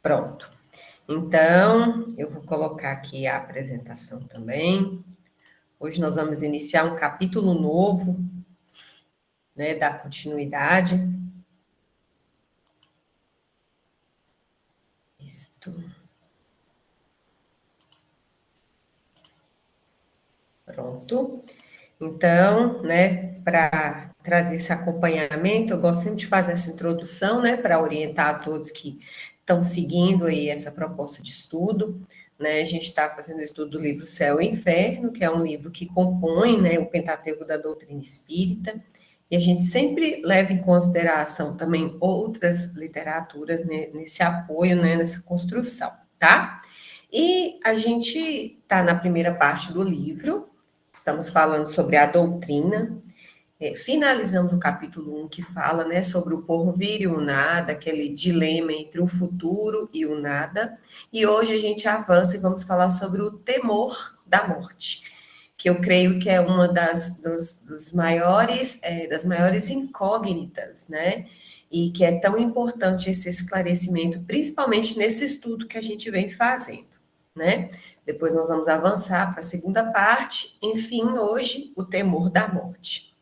Pronto. Então, eu vou colocar aqui a apresentação também. Hoje nós vamos iniciar um capítulo novo, né, da continuidade. Isto. Pronto. Então, né, para trazer esse acompanhamento, eu gosto sempre de fazer essa introdução, né, para orientar a todos que estão seguindo aí essa proposta de estudo, né, a gente está fazendo o estudo do livro Céu e Inferno, que é um livro que compõe, né, o Pentateuco da doutrina espírita, e a gente sempre leva em consideração também outras literaturas, né, nesse apoio, né, nessa construção, tá? E a gente está na primeira parte do livro. Estamos falando sobre a doutrina. Finalizamos o capítulo 1, que fala, né, sobre o porvir e o nada, aquele dilema entre o futuro e o nada. E hoje a gente avança e vamos falar sobre o temor da morte, que eu creio que é uma das maiores incógnitas, né? E que é tão importante esse esclarecimento, principalmente nesse estudo que a gente vem fazendo, né? Depois nós vamos avançar para a segunda parte. Enfim, hoje, o temor da morte,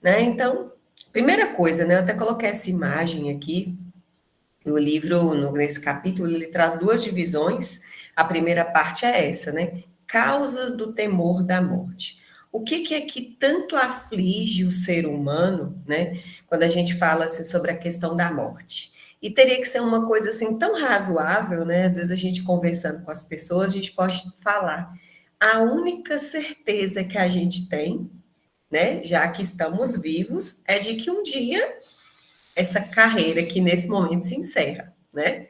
né? Então, primeira coisa, né? Eu até coloquei essa imagem aqui. O livro, nesse capítulo, ele traz duas divisões. A primeira parte é essa, né? Causas do temor da morte. O que é que tanto aflige o ser humano, né? Quando a gente fala assim, sobre a questão da morte. E teria que ser uma coisa assim tão razoável, né? Às vezes a gente conversando com as pessoas, a gente pode falar. A única certeza que a gente tem, né? Já que estamos vivos, é de que um dia essa carreira que nesse momento se encerra, né?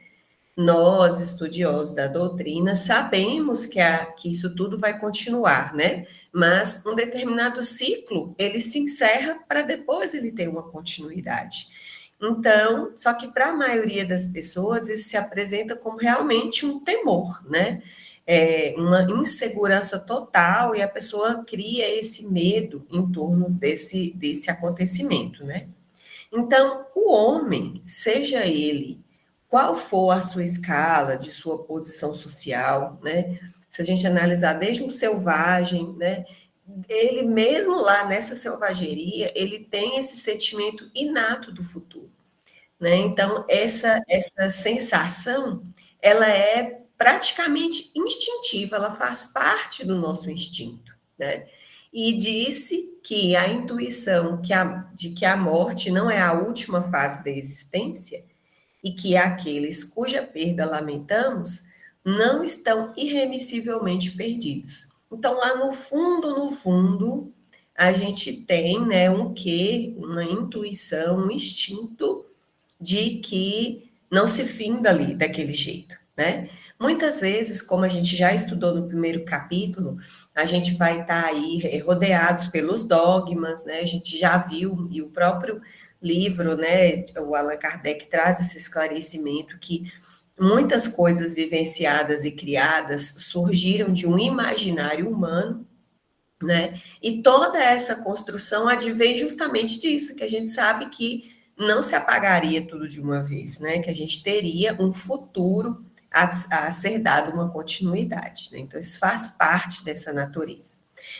Nós, estudiosos da doutrina, sabemos que isso tudo vai continuar, né? Mas um determinado ciclo, ele se encerra para depois ele ter uma continuidade. Então, só que para a maioria das pessoas, isso se apresenta como realmente um temor, né? Uma insegurança total e a pessoa cria esse medo em torno desse acontecimento, né? Então, o homem, seja ele qual for a sua escala de sua posição social, né? Se a gente analisar desde um selvagem, né? Ele mesmo lá nessa selvageria, ele tem esse sentimento inato do futuro, né? Então, essa sensação, ela é praticamente instintiva, ela faz parte do nosso instinto, né? E disse que a intuição de que a morte não é a última fase da existência e que aqueles cuja perda lamentamos não estão irremissivelmente perdidos. Então, lá no fundo, a gente tem, né, um quê, uma intuição, um instinto de que não se finda ali daquele jeito, né? Muitas vezes, como a gente já estudou no primeiro capítulo, a gente vai estar aí rodeados pelos dogmas, né? A gente já viu, e o próprio livro, né, o Allan Kardec traz esse esclarecimento que muitas coisas vivenciadas e criadas surgiram de um imaginário humano, né? E toda essa construção advém justamente disso, que a gente sabe que não se apagaria tudo de uma vez, né? Que a gente teria um futuro a ser dado uma continuidade, né? Então, isso faz parte dessa natureza.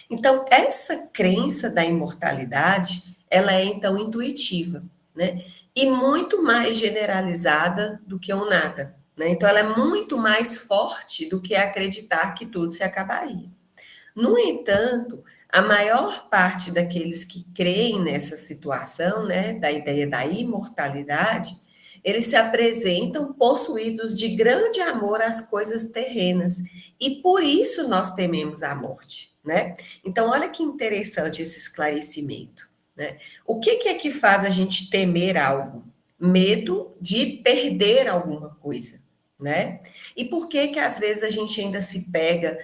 Então, essa crença da imortalidade, ela é, então, intuitiva, né? E muito mais generalizada do que o nada, né? Então, ela é muito mais forte do que acreditar que tudo se acabaria. No entanto, a maior parte daqueles que creem nessa situação, né, da ideia da imortalidade, eles se apresentam possuídos de grande amor às coisas terrenas, e por isso nós tememos a morte, né? Então, olha que interessante esse esclarecimento, né? O que é que faz a gente temer algo? Medo de perder alguma coisa, né? E por que às vezes a gente ainda se pega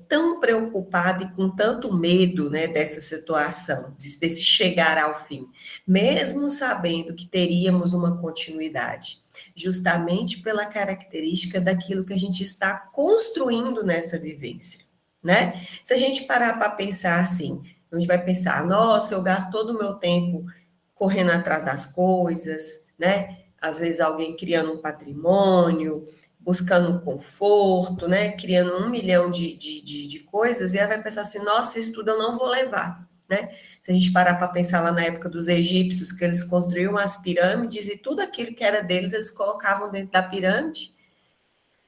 tão preocupado e com tanto medo, né, dessa situação, desse chegar ao fim, mesmo sabendo que teríamos uma continuidade, justamente pela característica daquilo que a gente está construindo nessa vivência, né? Se a gente parar para pensar assim, a gente vai pensar, nossa, eu gasto todo o meu tempo correndo atrás das coisas, né? Às vezes alguém criando um patrimônio, buscando conforto, né? Criando 1 milhão de coisas, e ela vai pensar assim, nossa, isso tudo eu não vou levar, né? Se a gente parar para pensar lá na época dos egípcios, que eles construíam as pirâmides e tudo aquilo que era deles, eles colocavam dentro da pirâmide,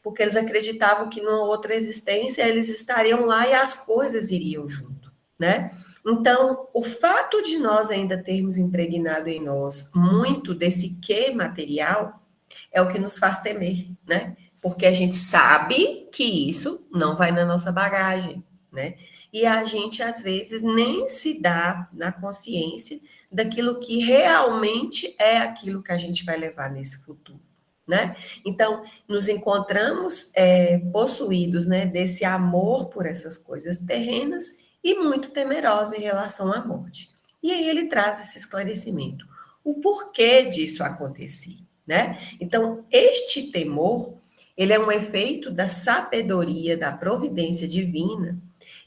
porque eles acreditavam que numa outra existência eles estariam lá e as coisas iriam junto, né? Então, o fato de nós ainda termos impregnado em nós muito desse quê material é o que nos faz temer, né? Porque a gente sabe que isso não vai na nossa bagagem, né? E a gente, às vezes, nem se dá na consciência daquilo que realmente é aquilo que a gente vai levar nesse futuro, né? Então, nos encontramos possuídos, né, desse amor por essas coisas terrenas e muito temerosos em relação à morte. E aí ele traz esse esclarecimento. O porquê disso acontecer, né? Então, este temor, ele é um efeito da sabedoria, da providência divina,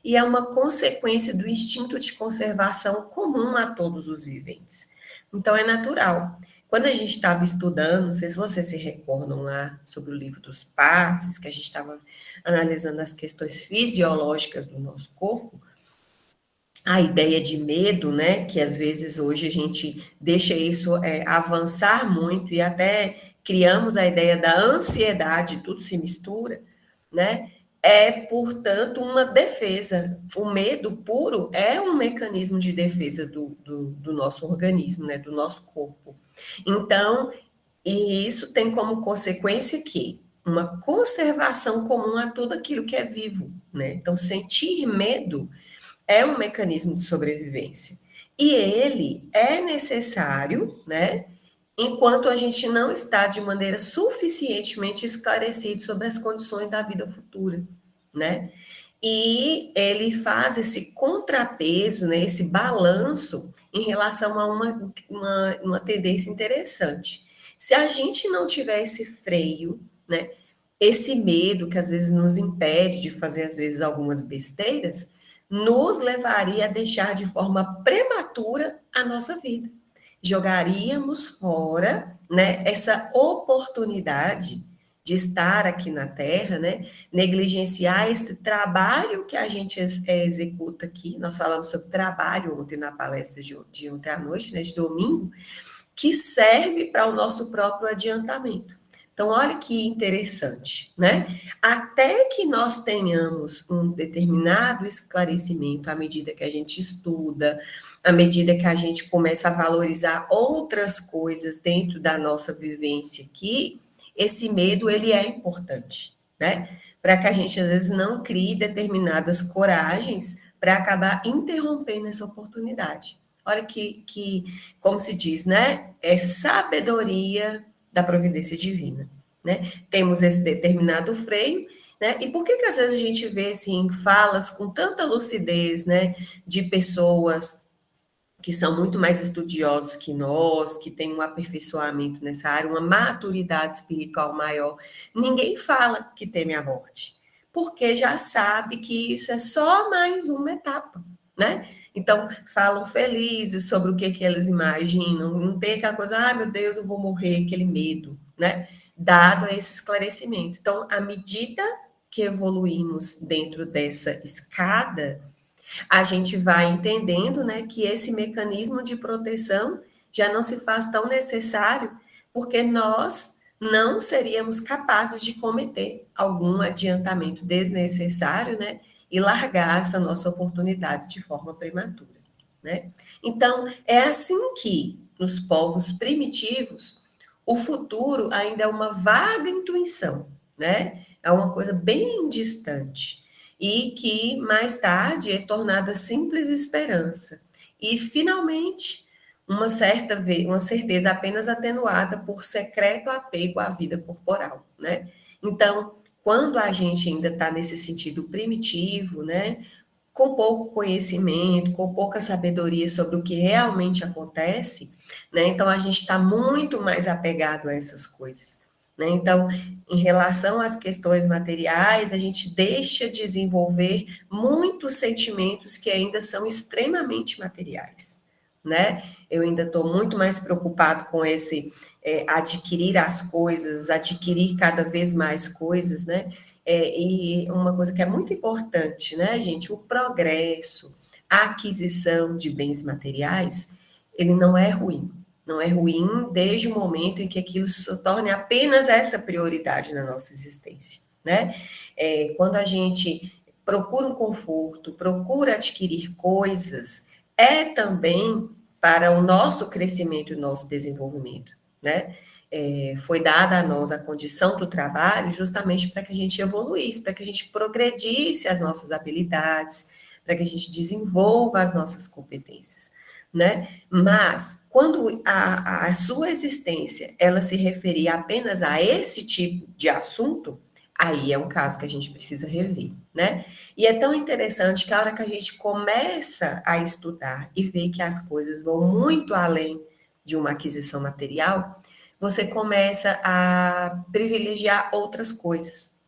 e é uma consequência do instinto de conservação comum a todos os viventes. Então, é natural. Quando a gente estava estudando, não sei se vocês se recordam lá sobre o livro dos passes, que a gente estava analisando as questões fisiológicas do nosso corpo, a ideia de medo, né, que às vezes hoje a gente deixa isso avançar muito e até criamos a ideia da ansiedade, tudo se mistura, né, é, portanto, uma defesa. O medo puro é um mecanismo de defesa do nosso organismo, né, do nosso corpo. Então, e isso tem como consequência que uma conservação comum a tudo aquilo que é vivo, né? Então, sentir medo é um mecanismo de sobrevivência. E ele é necessário, né? Enquanto a gente não está de maneira suficientemente esclarecido sobre as condições da vida futura, né? E ele faz esse contrapeso, né, esse balanço em relação a uma tendência interessante. Se a gente não tiver esse freio, né, esse medo que às vezes nos impede de fazer, às vezes, algumas besteiras, nos levaria a deixar de forma prematura a nossa vida. Jogaríamos fora, né, essa oportunidade de estar aqui na Terra, né, negligenciar esse trabalho que a gente executa aqui. Nós falamos sobre trabalho ontem na palestra de ontem à noite, né, de domingo, que serve para o nosso próprio adiantamento. Então, olha que interessante, né? Até que nós tenhamos um determinado esclarecimento à medida que a gente estuda, à medida que a gente começa a valorizar outras coisas dentro da nossa vivência aqui, esse medo, ele é importante, né? Para que a gente, às vezes, não crie determinadas coragens para acabar interrompendo essa oportunidade. Olha que, como se diz, né? É sabedoria da providência divina, né? Temos esse determinado freio, né? E por que às vezes a gente vê, assim, falas com tanta lucidez, né? De pessoas que são muito mais estudiosos que nós, que têm um aperfeiçoamento nessa área, uma maturidade espiritual maior. Ninguém fala que teme a morte, porque já sabe que isso é só mais uma etapa, né? Então, falam felizes sobre o que eles imaginam, não tem aquela coisa, ah, meu Deus, eu vou morrer, aquele medo, né? Dado esse esclarecimento. Então, à medida que evoluímos dentro dessa escada, a gente vai entendendo, né, que esse mecanismo de proteção já não se faz tão necessário, porque nós não seríamos capazes de cometer algum adiantamento desnecessário, né, e largar essa nossa oportunidade de forma prematura, né? Então, é assim que nos povos primitivos o futuro ainda é uma vaga intuição, né? É uma coisa bem distante e que mais tarde é tornada simples esperança. E, finalmente, uma certeza apenas atenuada por secreto apego à vida corporal, né? Então, quando a gente ainda está nesse sentido primitivo, né, com pouco conhecimento, com pouca sabedoria sobre o que realmente acontece, né, então a gente está muito mais apegado a essas coisas, né? Então, em relação às questões materiais, a gente deixa de desenvolver muitos sentimentos que ainda são extremamente materiais, né? Eu ainda estou muito mais preocupado com adquirir as coisas, adquirir cada vez mais coisas, né? E uma coisa que é muito importante, né, gente? O progresso, a aquisição de bens materiais, ele não é ruim. Não é ruim desde o momento em que aquilo se torne apenas essa prioridade na nossa existência, né? Quando a gente procura um conforto, procura adquirir coisas, é também para o nosso crescimento e o nosso desenvolvimento, né? Foi dada a nós a condição do trabalho justamente para que a gente evoluísse, para que a gente progredisse as nossas habilidades, para que a gente desenvolva as nossas competências, né? Mas quando a sua existência ela se referir apenas a esse tipo de assunto, aí é um caso que a gente precisa rever, né? E é tão interessante que a hora que a gente começa a estudar e ver que as coisas vão muito além de uma aquisição material, você começa a privilegiar outras coisas,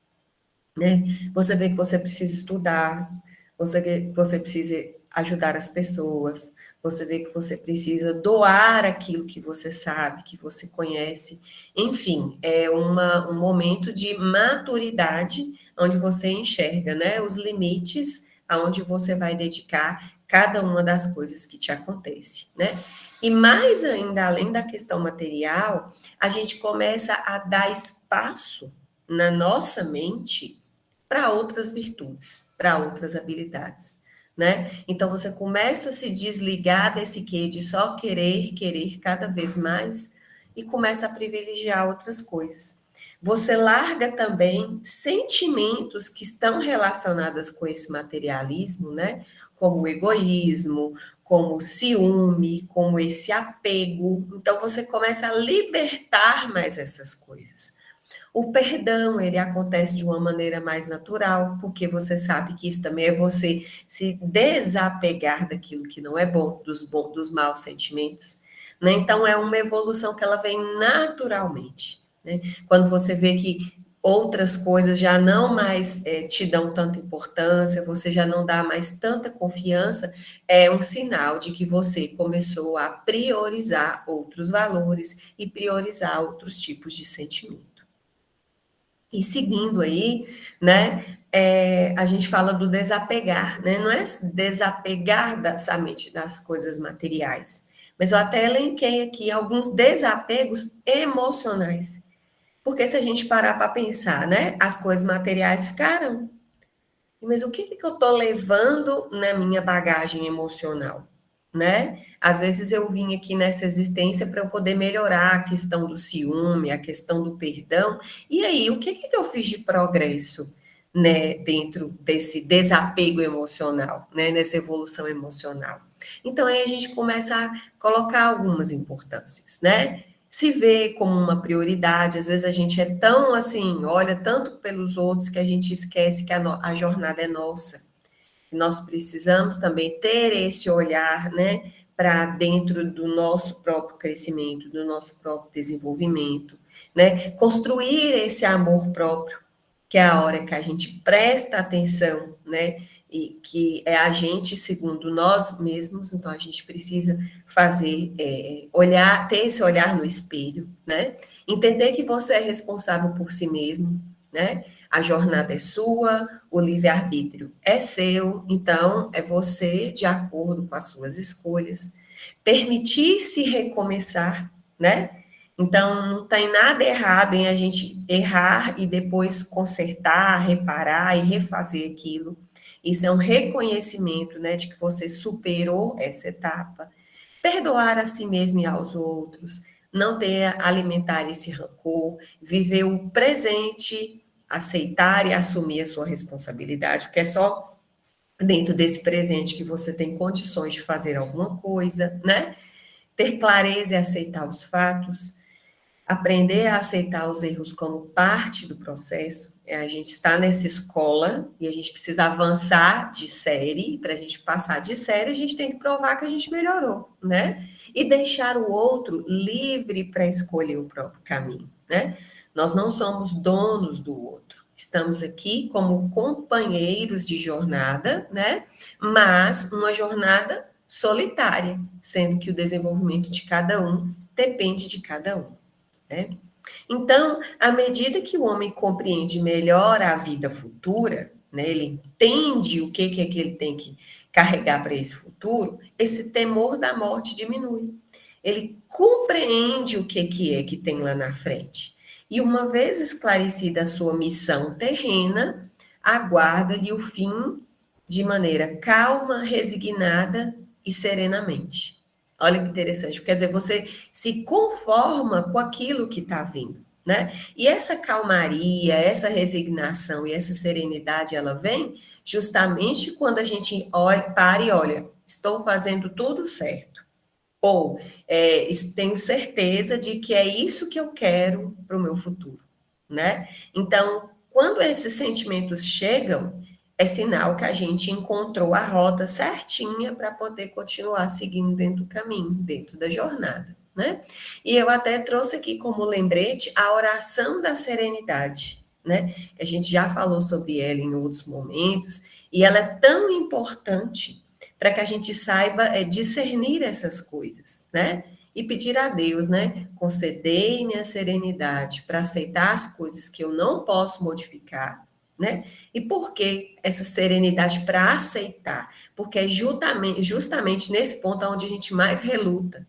né? Você vê que você precisa estudar, você vê que você precisa ajudar as pessoas, você vê que você precisa doar aquilo que você sabe, que você conhece. Enfim, é um momento de maturidade, onde você enxerga, né, os limites aonde você vai dedicar cada uma das coisas que te acontece, né? E mais ainda, além da questão material, a gente começa a dar espaço na nossa mente para outras virtudes, para outras habilidades, né? Então você começa a se desligar desse quê de só querer, querer cada vez mais e começa a privilegiar outras coisas. Você larga também sentimentos que estão relacionados com esse materialismo, né? Como o egoísmo, como o ciúme, como esse apego. Então você começa a libertar mais essas coisas. O perdão, ele acontece de uma maneira mais natural, porque você sabe que isso também é você se desapegar daquilo que não é bom, dos maus sentimentos, né? Então, é uma evolução que ela vem naturalmente, né? Quando você vê que outras coisas já não mais te dão tanta importância, você já não dá mais tanta confiança, é um sinal de que você começou a priorizar outros valores e priorizar outros tipos de sentimento. E seguindo aí, né, a gente fala do desapegar, né? Não é desapegar somente das coisas materiais, mas eu até elenquei aqui alguns desapegos emocionais. Porque se a gente parar para pensar, né, as coisas materiais ficaram, mas o que que eu estou levando na minha bagagem emocional, né? Às vezes eu vim aqui nessa existência para eu poder melhorar a questão do ciúme, a questão do perdão. E aí, o que que eu fiz de progresso, né, dentro desse desapego emocional, né, nessa evolução emocional? Então aí a gente começa a colocar algumas importâncias, né? Se vê como uma prioridade. Às vezes a gente é tão assim, olha tanto pelos outros que a gente esquece que a jornada é nossa. Nós precisamos também ter esse olhar, né, para dentro do nosso próprio crescimento, do nosso próprio desenvolvimento, né? Construir esse amor próprio, que é a hora que a gente presta atenção, né? E que é a gente segundo nós mesmos, então a gente precisa fazer, olhar, ter esse olhar no espelho, né? Entender que você é responsável por si mesmo, né? A jornada é sua, o livre-arbítrio é seu, então é você de acordo com as suas escolhas. Permitir-se recomeçar, né? Então, não tem nada errado em a gente errar e depois consertar, reparar e refazer aquilo. Isso é um reconhecimento, né, de que você superou essa etapa. Perdoar a si mesmo e aos outros, não ter alimentar esse rancor, viver o presente, aceitar e assumir a sua responsabilidade, porque é só dentro desse presente que você tem condições de fazer alguma coisa, né? Ter clareza e aceitar os fatos, aprender a aceitar os erros como parte do processo. A gente está nessa escola e a gente precisa avançar de série. Para a gente passar de série, a gente tem que provar que a gente melhorou, né? E deixar o outro livre para escolher o próprio caminho, né? Nós não somos donos do outro. Estamos aqui como companheiros de jornada, né? Mas uma jornada solitária, sendo que o desenvolvimento de cada um depende de cada um. né? Então, à medida que o homem compreende melhor a vida futura, né, ele entende o que é que ele tem que carregar para esse futuro, esse temor da morte diminui. Ele compreende o que é que tem lá na frente. E uma vez esclarecida a sua missão terrena, aguarda-lhe o fim de maneira calma, resignada e serenamente. Olha que interessante, quer dizer, você se conforma com aquilo que está vindo, né? E essa calmaria, essa resignação e essa serenidade, ela vem justamente quando a gente olha, para e olha, estou fazendo tudo certo. Ou tenho certeza de que é isso que eu quero para o meu futuro, né? Então, quando esses sentimentos chegam, é sinal que a gente encontrou a rota certinha para poder continuar seguindo dentro do caminho, dentro da jornada, né? E eu até trouxe aqui como lembrete a oração da serenidade, né? A gente já falou sobre ela em outros momentos, e ela é tão importante para que a gente saiba discernir essas coisas, né? E pedir a Deus, né? Concedei-me a serenidade para aceitar as coisas que eu não posso modificar, né? E por que essa serenidade para aceitar? Porque é justamente nesse ponto onde a gente mais reluta,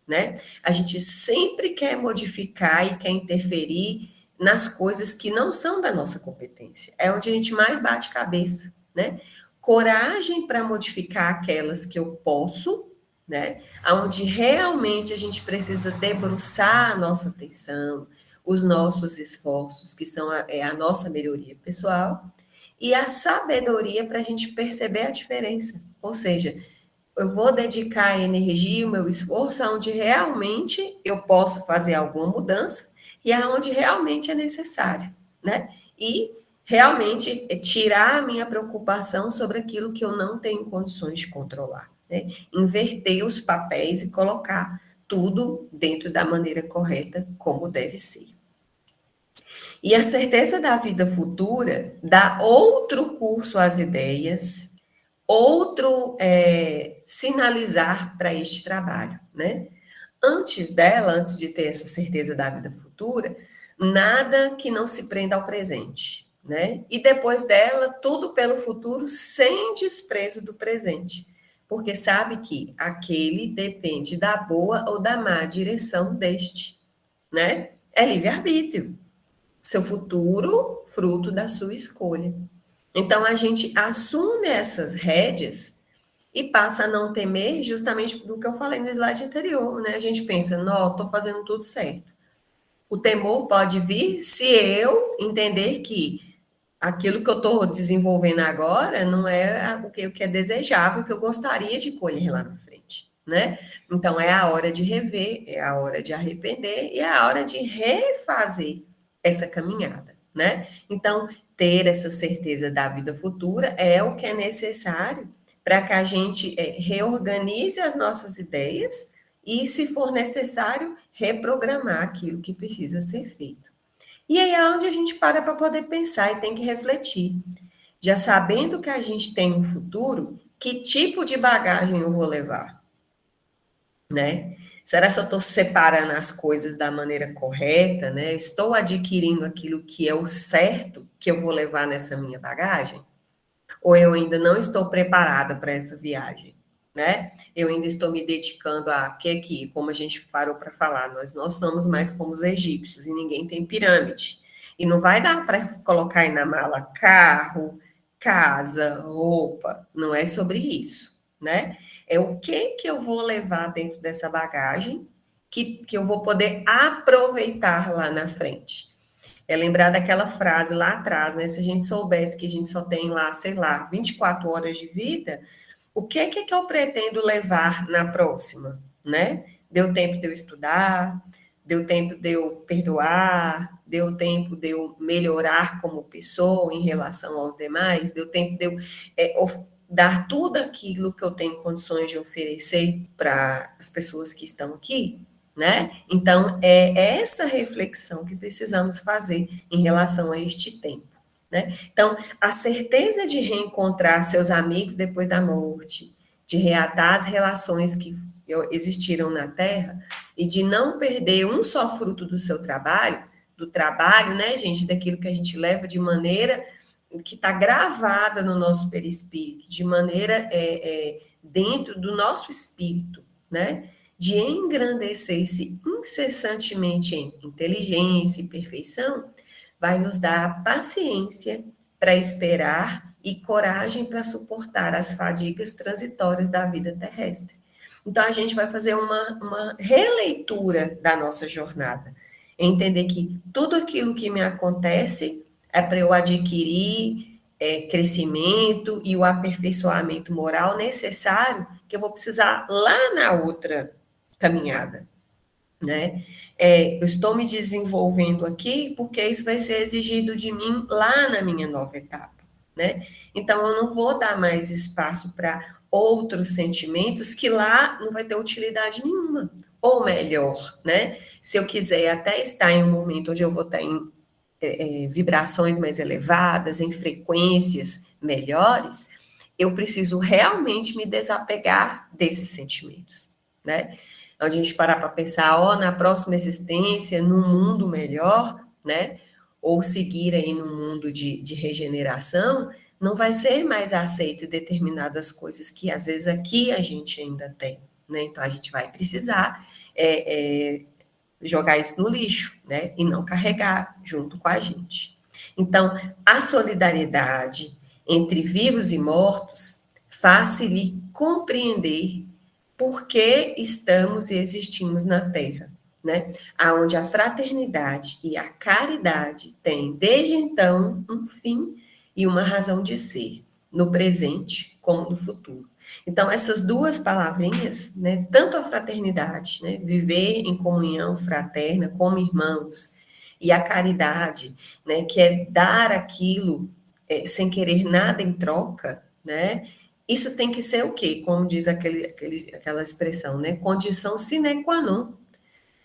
né? A gente sempre quer modificar e quer interferir nas coisas que não são da nossa competência. É onde a gente mais bate cabeça, né? Coragem para modificar aquelas que eu posso, né? Onde realmente a gente precisa debruçar a nossa atenção, os nossos esforços, que são a nossa melhoria pessoal, e a sabedoria para a gente perceber a diferença. Ou seja, eu vou dedicar a energia, o meu esforço aonde realmente eu posso fazer alguma mudança e aonde realmente é necessário, né? E realmente tirar a minha preocupação sobre aquilo que eu não tenho condições de controlar, né? Inverter os papéis e colocar tudo dentro da maneira correta, como deve ser. E a certeza da vida futura dá outro curso às ideias, outro sinalizar para este trabalho, né? Antes dela, antes de ter essa certeza da vida futura, nada que não se prenda ao presente, né? E depois dela, tudo pelo futuro, sem desprezo do presente, porque sabe que aquele depende da boa ou da má direção deste, né? É livre-arbítrio. Seu futuro, fruto da sua escolha. Então, a gente assume essas rédeas e passa a não temer justamente do que eu falei no slide anterior, né? A gente pensa, não, estou fazendo tudo certo. O temor pode vir se eu entender que aquilo que eu estou desenvolvendo agora não é o que é desejável, o que eu gostaria de colher lá na frente, né? Então, é a hora de rever, é a hora de arrepender e é a hora de refazer essa caminhada, né? Então, ter essa certeza da vida futura é o que é necessário para que a gente reorganize as nossas ideias e, se for necessário, reprogramar aquilo que precisa ser feito. E aí é onde a gente para poder pensar e tem que refletir. Já sabendo que a gente tem um futuro, que tipo de bagagem eu vou levar, né? Será que eu estou separando as coisas da maneira correta, né? Estou adquirindo aquilo que é o certo que eu vou levar nessa minha bagagem? Ou eu ainda não estou preparada para essa viagem, né? Eu ainda estou me dedicando a que aqui, como a gente parou para falar, nós somos mais como os egípcios e ninguém tem pirâmide. E não vai dar para colocar aí na mala carro, casa, roupa, não é sobre isso, né? É o que eu vou levar dentro dessa bagagem que eu vou poder aproveitar lá na frente. É lembrar daquela frase lá atrás, né? Se a gente soubesse que a gente só tem lá, sei lá, 24 horas de vida, o que eu pretendo levar na próxima, né? Deu tempo de eu estudar, deu tempo de eu perdoar, deu tempo de eu melhorar como pessoa em relação aos demais, deu tempo de eu dar tudo aquilo que eu tenho condições de oferecer para as pessoas que estão aqui, né? Então, é essa reflexão que precisamos fazer em relação a este tempo, né? Então, a certeza de reencontrar seus amigos depois da morte, de reatar as relações que existiram na Terra, e de não perder um só fruto do seu trabalho, do trabalho, né, gente, daquilo que a gente leva de maneira que está gravada no nosso perispírito, de maneira dentro do nosso espírito, né, de engrandecer-se incessantemente em inteligência e perfeição, vai nos dar paciência para esperar e coragem para suportar as fadigas transitórias da vida terrestre. Então, a gente vai fazer uma releitura da nossa jornada, entender que tudo aquilo que me acontece é para eu adquirir crescimento e o aperfeiçoamento moral necessário que eu vou precisar lá na outra caminhada, né? Eu estou me desenvolvendo aqui porque isso vai ser exigido de mim lá na minha nova etapa, né? Então, eu não vou dar mais espaço para outros sentimentos que lá não vai ter utilidade nenhuma. Ou melhor, né? Se eu quiser até estar em um momento onde eu vou estar em vibrações mais elevadas, em frequências melhores, eu preciso realmente me desapegar desses sentimentos, né? Onde a gente parar para pensar, na próxima existência, num mundo melhor, né? Ou seguir aí num mundo de regeneração, não vai ser mais aceito determinadas coisas que às vezes aqui a gente ainda tem, né? Então a gente vai precisar jogar isso no lixo, né? E não carregar junto com a gente. Então, a solidariedade entre vivos e mortos faz-lhe compreender por que estamos e existimos na Terra, né? Aonde a fraternidade e a caridade têm, desde então, um fim e uma razão de ser, no presente como no futuro. Então, essas duas palavrinhas, né, tanto a fraternidade, né, viver em comunhão fraterna como irmãos, e a caridade, né, que é dar aquilo sem querer nada em troca, né, isso tem que ser o quê? Como diz aquela expressão, né, condição sine qua non.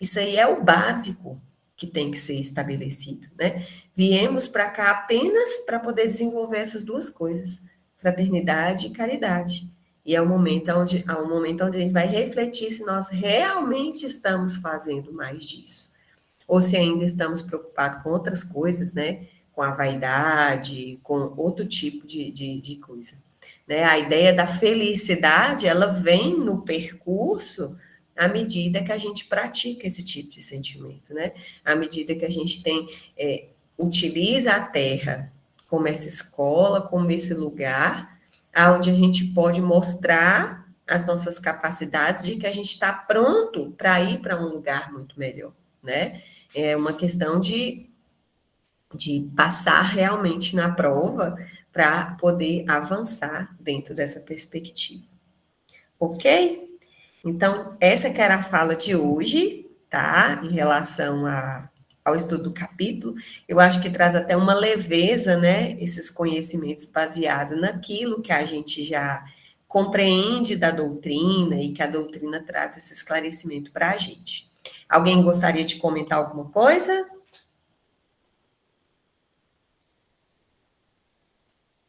Isso aí é o básico que tem que ser estabelecido, né? Viemos para cá apenas para poder desenvolver essas duas coisas, fraternidade e caridade. E é o momento onde a gente vai refletir se nós realmente estamos fazendo mais disso. Ou se ainda estamos preocupados com outras coisas, né? Com a vaidade, com outro tipo de coisa. Né? A ideia da felicidade, ela vem no percurso à medida que a gente pratica esse tipo de sentimento, né? À medida que a gente utiliza a Terra como essa escola, como esse lugar, onde a gente pode mostrar as nossas capacidades de que a gente está pronto para ir para um lugar muito melhor, né? É uma questão de passar realmente na prova para poder avançar dentro dessa perspectiva. Ok? Então, essa que era a fala de hoje, tá? Em relação ao estudo do capítulo. Eu acho que traz até uma leveza, né? Esses conhecimentos baseados naquilo que a gente já compreende da doutrina e que a doutrina traz esse esclarecimento para a gente. Alguém gostaria de comentar alguma coisa?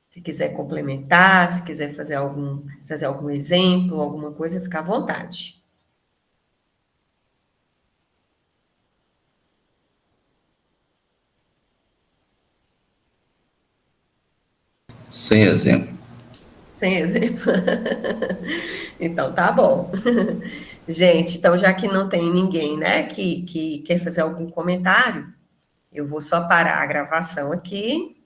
Se quiser complementar, se quiser trazer algum exemplo, alguma coisa, fica à vontade. Sem exemplo. Sem exemplo. Então, tá bom. Gente, então, já que não tem ninguém, né, que quer fazer algum comentário, eu vou só parar a gravação aqui.